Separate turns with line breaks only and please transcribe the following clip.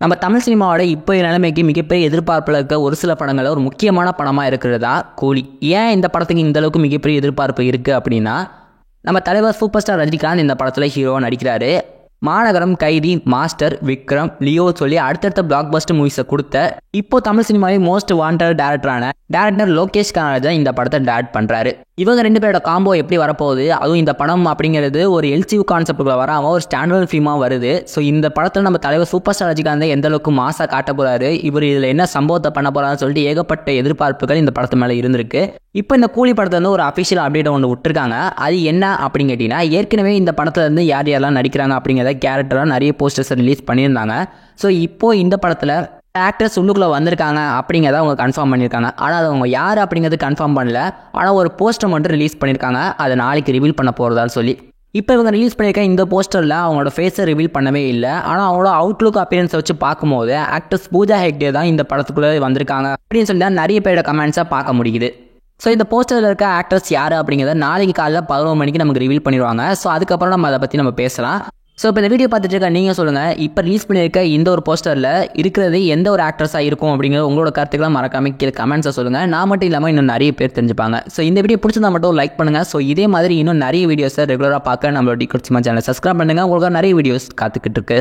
நம்ம தமிழ் சினிமாவோட இப்போ நிலைமைக்கு மிகப்பெரிய எதிர்பார்ப்பில் இருக்க ஒரு சில படங்களில் ஒரு முக்கியமான படமாக இருக்கிறதா கூலி. ஏன் இந்த படத்துக்கு இந்த அளவுக்கு மிகப்பெரிய எதிர்பார்ப்பு இருக்குது அப்படின்னா, நம்ம தலைவர் சூப்பர் ஸ்டார் ரஜினிகாந்த் இந்த படத்தில் ஹீரோவாக நடிக்கிறாரு. மாநகரம், கைதி, மாஸ்டர், விக்ரம், லியோ சொல்லி அடுத்தடுத்த பிளாக் பஸ்டர் மூவிஸை கொடுத்த இப்போ தமிழ் சினிமாவே most wanted director Lokesh Kanagaraj இந்த படத்தை டைரக்ட் பண்ணுறாரு. இவங்க 2 பேரோட காம்போ எப்படி வரப்போகுது, அதுவும் இந்த படம் அப்படிங்கிறது ஒரு எல்சியூ கான்செப்டுக்குள்ள வராமல் ஒரு ஸ்டாண்டர்ட் ஃபிலிமாக வருது. ஸோ இந்த படத்தில் நம்ம தலைவர் சூப்பர் ஸ்டார் ரஜினிகாந்த் எந்த அளவுக்கு மாசா காட்ட போறாரு, இவர் இதில் என்ன சம்பவத்தை பண்ண போறாருன்னு சொல்லிட்டு ஏகப்பட்ட எதிர்பார்ப்புகள் இந்த படத்து மேலே இருந்திருக்கு. இப்போ இந்த கூலி படத்தை வந்து ஒரு அஃபிஷியல் அப்டேட் ஒன்று விட்டுருக்காங்க. அது என்ன அப்படின்னு கேட்டிங்கன்னா, ஏற்கனவே இந்த படத்தில் இருந்து யார் யாரெல்லாம் நடிக்கிறாங்க அப்படிங்கிறத கேரக்டராக நிறைய போஸ்டர்ஸ் ரிலீஸ் பண்ணியிருந்தாங்க. ஸோ இப்போ இந்த படத்தில் ஆக்டர்ஸ் உள்ளுக்குள்ளே வந்திருக்காங்க அப்படிங்கிறத அவங்க கன்ஃபார்ம் பண்ணியிருக்காங்க. ஆனால் அது அவங்க யார் அப்படிங்கிறது கன்ஃபார்ம் பண்ணல. ஆனால் ஒரு போஸ்டர் மட்டும் ரிலீஸ் பண்ணியிருக்காங்க, அதை நாளைக்கு ரிவீல் பண்ண போகிறதான்னு சொல்லி. இப்போ இவங்க ரிலீஸ் பண்ணியிருக்க இந்த போஸ்டரில் அவங்களோட ஃபேஸை ரிவீல் பண்ணவே இல்லை. ஆனால் அவங்களோட அவுட்லுக் அப்பியரன்ஸை வச்சு பார்க்கும்போது ஆக்டர்ஸ் பூஜா ஹெக்டே தான் இந்த படத்துக்குள்ளே வந்திருக்காங்க அப்படின்னு சொல்லி தான் நிறைய பேரோட கமெண்ட்ஸாக பார்க்க முடியுது. ஸோ இந்த போஸ்டரில் இருக்க ஆக்டர்ஸ் யார் அப்படிங்கிறத நாளைக்கு காலையில் 11 மணிக்கு நமக்கு ரிவீல் பண்ணிடுவாங்க. ஸோ அதுக்கப்புறம் நம்ம அதை பற்றி நம்ம பேசலாம். ஸோ இப்போ இந்த வீடியோ பார்த்துட்டு இருக்க நீங்கள் சொல்லுங்கள், இப்போ ரிலீஸ் பண்ணியிருக்க இந்த ஒரு போஸ்டரில் இருக்கிறது எந்த ஒரு ஆக்ட்ரஸாக இருக்கும் அப்படிங்கிற உங்களோட கருத்துக்களை மறக்காம கீழே கமெண்ட்ஸை சொல்லுங்கள். நான் மட்டும் இல்லாமல் இன்னும் நிறைய பேர் தெரிஞ்சுப்பாங்க. ஸோ இந்த வீடியோ பிடிச்சிருந்தா மட்டும் லைக் பண்ணுங்கள். ஸோ இதே மாதிரி இன்னும் நிறைய வீடியோஸை ரெகுலராக பார்க்க நம்மளோட டிகோட் சினிமா சேனலை சப்ஸ்கிரைப் பண்ணுங்கள். உங்களுக்கு நிறைய வீடியோஸ் காத்துக்கிட்டு இருக்கு.